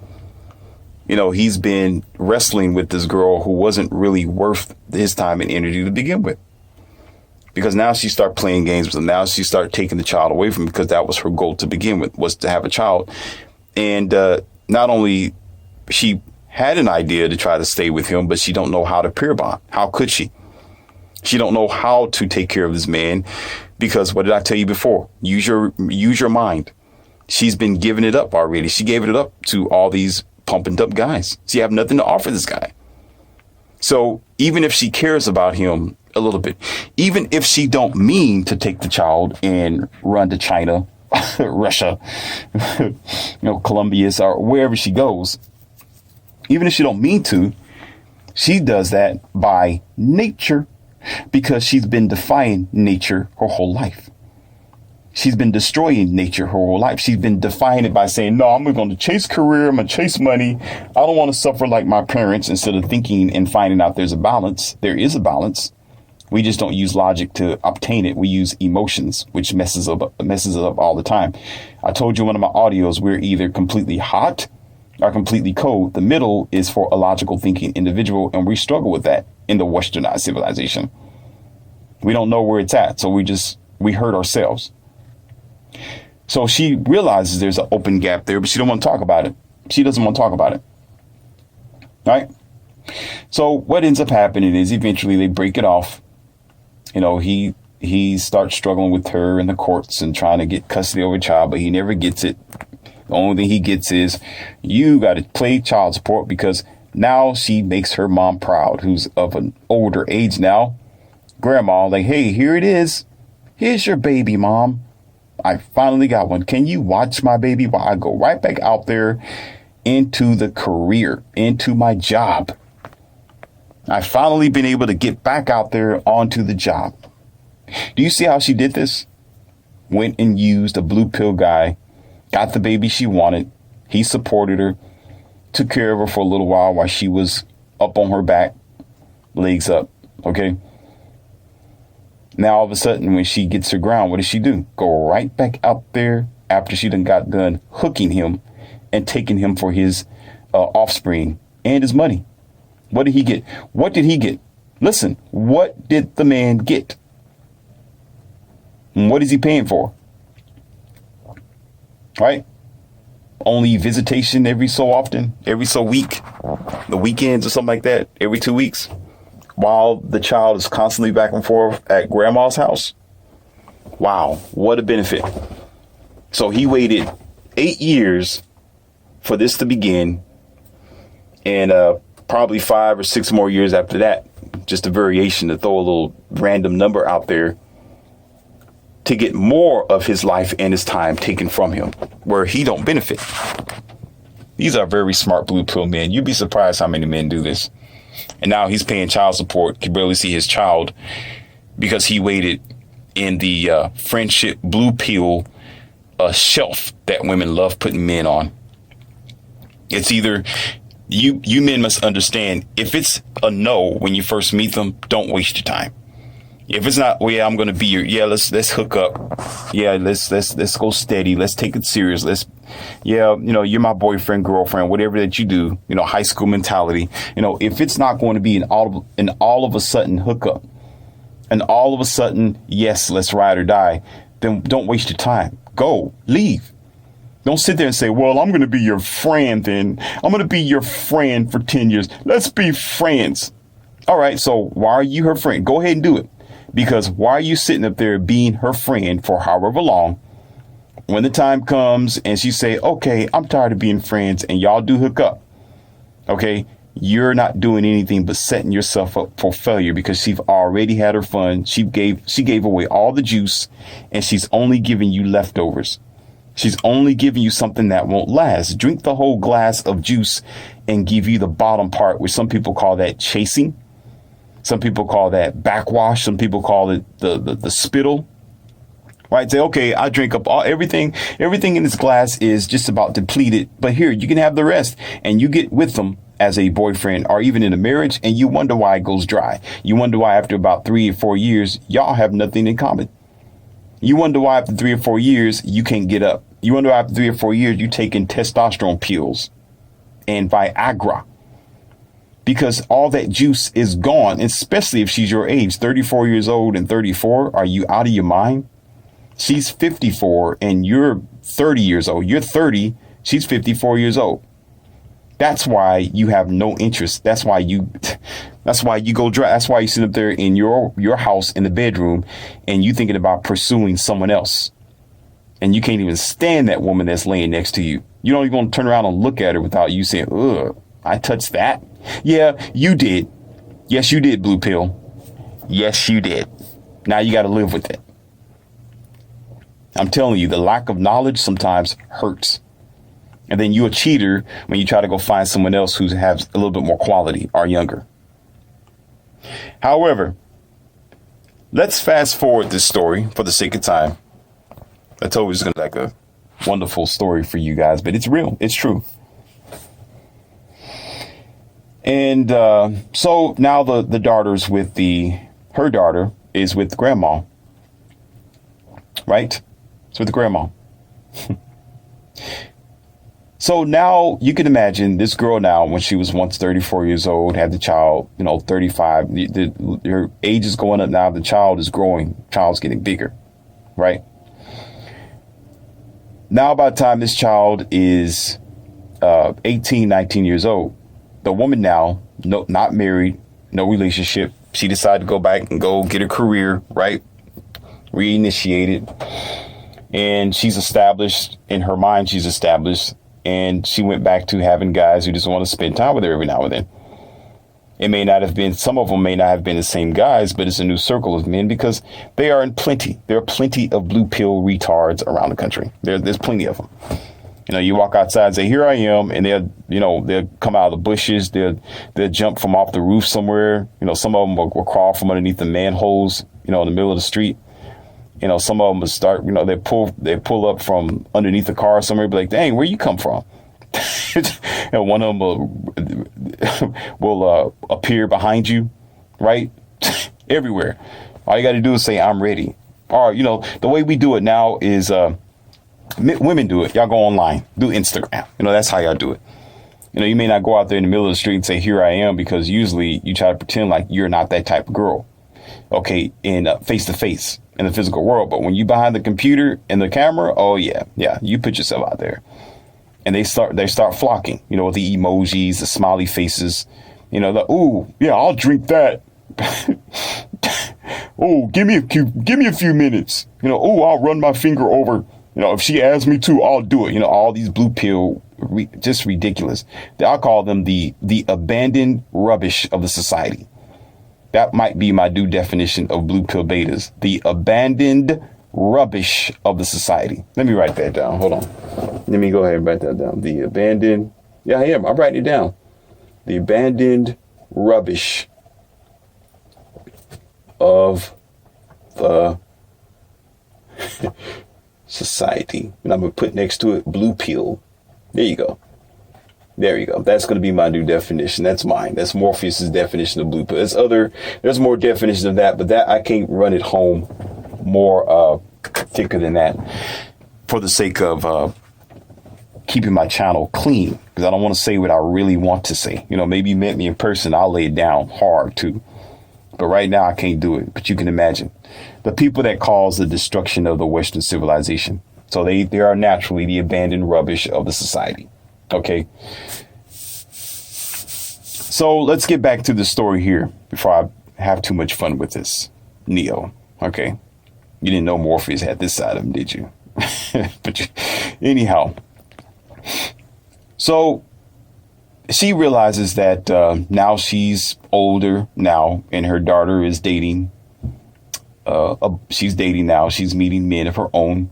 He's been wrestling with this girl who wasn't really worth his time and energy to begin with. Because now she started playing games with him. Now she started taking the child away from him, because that was her goal to begin with, was to have a child. And not only she had an idea to try to stay with him, but she don't know how to peer bond. How could she? She don't know how to take care of this man. Because what did I tell you before? Use your mind. She's been giving it up already. She gave it up to all these pumping up guys. She have nothing to offer this guy. So even if she cares about him a little bit, even if she don't mean to take the child and run to China, Russia, Colombia, or wherever she goes, even if she don't mean to, she does that by nature. Because she's been defying nature her whole life. She's been destroying nature her whole life. She's been defying it by saying, no, I'm going to chase career. I'm going to chase money. I don't want to suffer like my parents, instead of thinking and finding out there's a balance. There is a balance. We just don't use logic to obtain it. We use emotions, which messes up all the time. I told you in one of my audios, we're either completely hot or completely cold. The middle is for a logical thinking individual, and we struggle with that in the westernized civilization. We don't know where it's at, so we hurt ourselves. So she realizes there's an open gap there, but she don't want to talk about it. She doesn't want to talk about it. Right? So what ends up happening is eventually they break it off. You know, he starts struggling with her in the courts and trying to get custody of a child, but he never gets it. The only thing he gets is, you got to pay child support, because now she makes her mom proud, who's of an older age now. Grandma, like, hey, here it is. Here's your baby, Mom. I finally got one. Can you watch my baby while I go right back out there into the career, into my job? I've finally been able to get back out there onto the job. Do you see how she did this? Went and used a blue pill guy, got the baby she wanted. He supported her, took care of her for a little while she was up on her back, legs up. Okay. Now, all of a sudden, when she gets her ground, what does she do? Go right back out there after she done got done hooking him and taking him for his offspring and his money. What did he get? What did he get? Listen, what did the man get? And what is he paying for? Right? Only visitation every so often, every so week, the weekends or something like that, every 2 weeks, while the child is constantly back and forth at grandma's house. Wow, what a benefit. So he waited 8 years for this to begin, and probably 5 or 6 more years after that, just a variation to throw a little random number out there, to get more of his life and his time taken from him, where he don't benefit. These are very smart blue pill men. You'd be surprised how many men do this. And now he's paying child support, can barely see his child, because he waited in the friendship blue pill shelf that women love putting men on. It's either you men must understand, if it's a no when you first meet them, don't waste your time. If it's not, well, yeah, I'm going to be your, let's hook up. Yeah, let's go steady. Let's take it serious. You're my boyfriend, girlfriend, whatever that you do, high school mentality. If it's not going to be an all of a sudden hookup, and all of a sudden, yes, let's ride or die, then don't waste your time. Go, leave. Don't sit there and say, well, I'm going to be your friend then. I'm going to be your friend for 10 years. Let's be friends. All right. So why are you her friend? Go ahead and do it. Because why are you sitting up there being her friend for however long? When the time comes and she say, okay, I'm tired of being friends, and y'all do hook up. Okay. You're not doing anything but setting yourself up for failure, because she's already had her fun. She gave away all the juice, and she's only giving you leftovers. She's only giving you something that won't last. Drink the whole glass of juice and give you the bottom part, which some people call that chasing. Some people call that backwash. Some people call it the spittle. Right? Say, okay, I drink up everything in this glass is just about depleted. But here, you can have the rest. And you get with them as a boyfriend or even in a marriage, and you wonder why it goes dry. You wonder why after about 3 or 4 years, y'all have nothing in common. You wonder why after 3 or 4 years, you can't get up. You wonder why after 3 or 4 years, you're taking testosterone pills and Viagra. Because all that juice is gone, especially if she's your age, 34 years old and 34. Are you out of your mind? She's 54 and you're 30 years old. You're 30. She's 54 years old. That's why you have no interest. That's why you go dry. That's why you sit up there in your house in the bedroom and you thinking about pursuing someone else. And you can't even stand that woman that's laying next to you. You don't even want to turn around and look at her without you saying, ugh, I touched that. Yeah, you did. Yes, you did, blue pill. Yes, you did. Now you got to live with it. I'm telling you, the lack of knowledge sometimes hurts. And then you're a cheater when you try to go find someone else who has a little bit more quality or younger. However, let's fast forward this story for the sake of time. I told you it's gonna be like a wonderful story for you guys, but it's real. It's true. And so now the daughter's with her daughter is with grandma, right? It's with the grandma. So now you can imagine this girl now, when she was once 34 years old, had the child, 35, her age is going up now. The child is growing. Child's getting bigger, right? Now, by the time this child is 18, 19 years old, the woman now, not married, no relationship. She decided to go back and go get a career, right? Reinitiated. And she's established in her mind, and she went back to having guys who just want to spend time with her every now and then. It may not have been, some of them may not have been the same guys, but it's a new circle of men because they are in plenty. There are plenty of blue pill retards around the country. There's plenty of them. You walk outside and say, here I am. And they'll come out of the bushes. They'll jump from off the roof somewhere. Some of them will crawl from underneath the manholes, in the middle of the street. Some of them will start, they pull up from underneath the car somewhere, be like, dang, where you come from? One of them will appear behind you, right? Everywhere. All you got to do is say, I'm ready. Or, the way we do it now is women do it. Y'all go online, do Instagram. That's how y'all do it. You may not go out there in the middle of the street and say, here I am, because usually you try to pretend like you're not that type of girl. Okay, in face to face in the physical world. But when you behind the computer and the camera, oh, yeah, you put yourself out there. And they start flocking, with the emojis, the smiley faces, ooh, yeah, I'll drink that. Oh, give me a few minutes. Oh, I'll run my finger over. If she asks me to, I'll do it. All these blue pill, just ridiculous. I call them the abandoned rubbish of the society. That might be my new definition of blue pill betas. The abandoned rubbish of the society. Let me write that down. Hold on. Let me go ahead and write that down. The abandoned. Yeah, I am. I'm writing it down. The abandoned rubbish of the society. And I'm going to put next to it blue pill. There you go. There you go. That's going to be my new definition. That's mine. That's Morpheus's definition of blue pill. There's more definitions of that, but that I can't run it home more thicker than that for the sake of keeping my channel clean, because I don't want to say what I really want to say. Maybe you met me in person, I'll lay it down hard too. But right now I can't do it. But you can imagine the people that cause the destruction of the Western civilization. So they are naturally the abandoned rubbish of the society. Okay. So let's get back to the story here before I have too much fun with this. Neo. Okay. You didn't know Morpheus had this side of him, did you? Anyhow. So she realizes that now she's older now and her daughter is dating. She's dating now. She's meeting men of her own.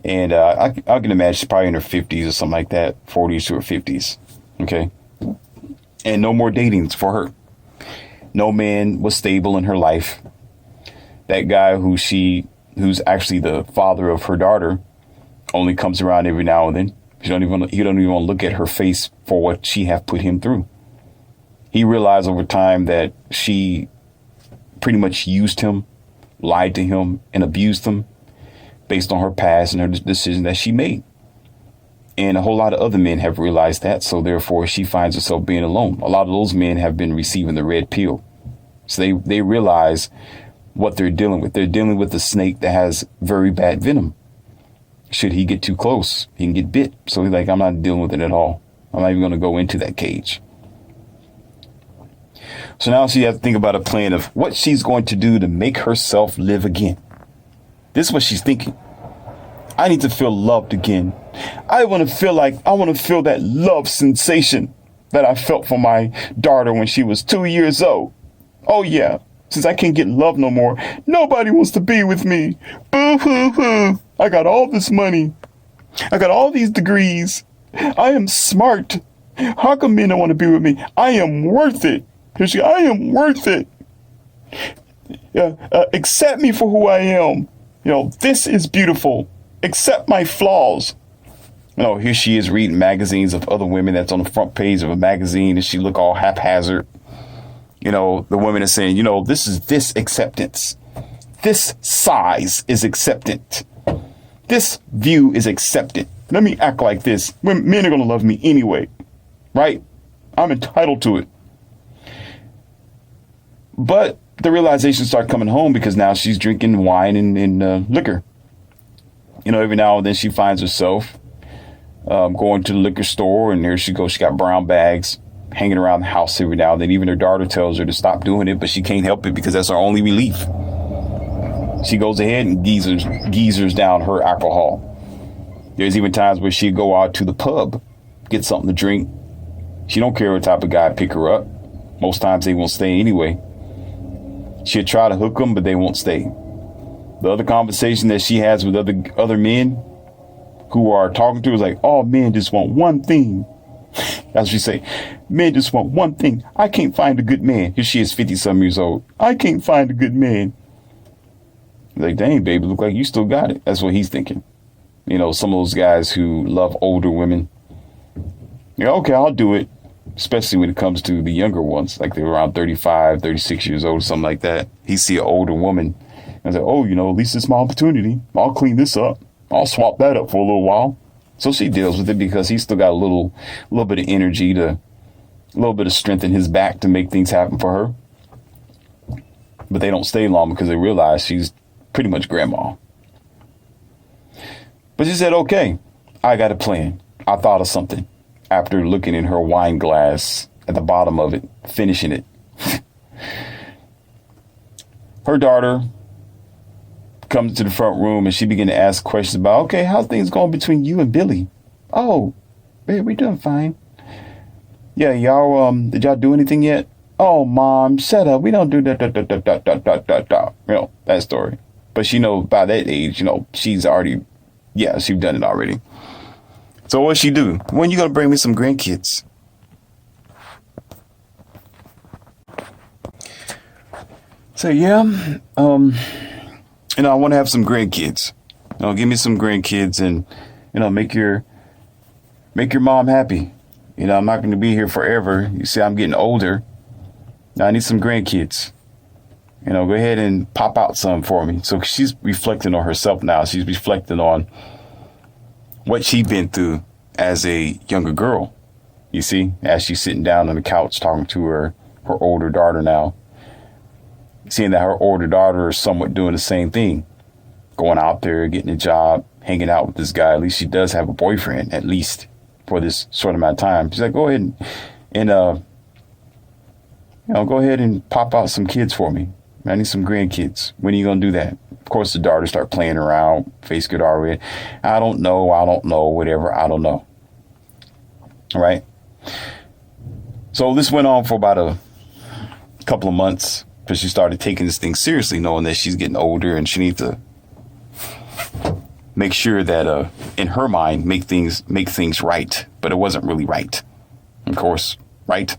And I can imagine she's probably in her 50s or something like that, 40s to her 50s. Okay. And no more datings for her. No man was stable in her life. That guy who's actually the father of her daughter only comes around every now and then. He don't even want to look at her face for what she have put him through. He realized over time that she pretty much used him, lied to him, and abused him based on her past and her decision that she made. And a whole lot of other men have realized that. So therefore, she finds herself being alone. A lot of those men have been receiving the red pill. So they realize what they're dealing with. They're dealing with a snake that has very bad venom. Should he get too close, he can get bit. So he's like, I'm not dealing with it at all. I'm not even going to go into that cage. So now she has to think about a plan of what she's going to do to make herself live again. This is what she's thinking. I need to feel loved again. I want to feel that love sensation that I felt for my daughter when she was 2 years old. Oh, yeah. Since I can't get love no more, nobody wants to be with me. Boo hoo hoo. I got all this money. I got all these degrees. I am smart. How come men don't want to be with me? I am worth it. I am worth it. Accept me for who I am. This is beautiful. Accept my flaws. Here she is reading magazines of other women that's on the front page of a magazine, and she look all haphazard. The women are saying, this acceptance. This size is accepted. This view is accepted. Let me act like this. Men are going to love me anyway, right? I'm entitled to it. But the realization started coming home because now she's drinking wine and liquor. Every now and then she finds herself going to the liquor store, and there she goes. She got brown bags hanging around the house every now and then. Even her daughter tells her to stop doing it, but she can't help it because that's her only relief. She goes ahead and geezers down her alcohol. There's even times where she'd go out to the pub, get something to drink. She don't care what type of guy pick her up. Most times they won't stay anyway. She'll try to hook them, but they won't stay. The other conversation that she has with other men who are talking to her is like, oh, men just want one thing. That's what she say. Men just want one thing. I can't find a good man. Here she is, 50-some years old. I can't find a good man. Like, dang, baby, look like you still got it. That's what he's thinking. Some of those guys who love older women. Okay, I'll do it. Especially when it comes to the younger ones, like they're around 35, 36 years old, something like that. He see an older woman and say, oh, at least it's my opportunity. I'll clean this up. I'll swap that up for a little while. So she deals with it because he's still got a little bit of energy, a little bit of strength in his back to make things happen for her. But they don't stay long because they realize she's pretty much grandma. But she said, okay, I got a plan. I thought of something. After looking in her wine glass at the bottom of it, finishing it. Her daughter comes to the front room and she began to ask questions about, okay, how's things going between you and Billy? Oh, babe, we doing fine. Yeah, y'all, did y'all do anything yet? Oh, Mom, shut up. We don't do that. That story. But she knows by that age, she's already, she's done it already. So what'd she do? When you gonna bring me some grandkids? So I want to have some grandkids. Give me some grandkids and make your mom happy. I'm not going to be here forever. You see, I'm getting older. I need some grandkids. Go ahead and pop out some for me. So she's reflecting on herself now. She's reflecting on what she'd been through as a younger girl, you see, as she's sitting down on the couch talking to her older daughter now, seeing that her older daughter is somewhat doing the same thing, going out there, getting a job, hanging out with this guy. At least she does have a boyfriend, at least for this short amount of time. She's like, go ahead and go ahead and pop out some kids for me. I need some grandkids. When are you going to do that? Of course, the daughter start playing around. Face good already. I don't know. Whatever. I don't know. All right. So this went on for about a couple of months because she started taking this thing seriously, knowing that she's getting older and she needs to make sure that in her mind, make things right. But it wasn't really right. Of course. Right.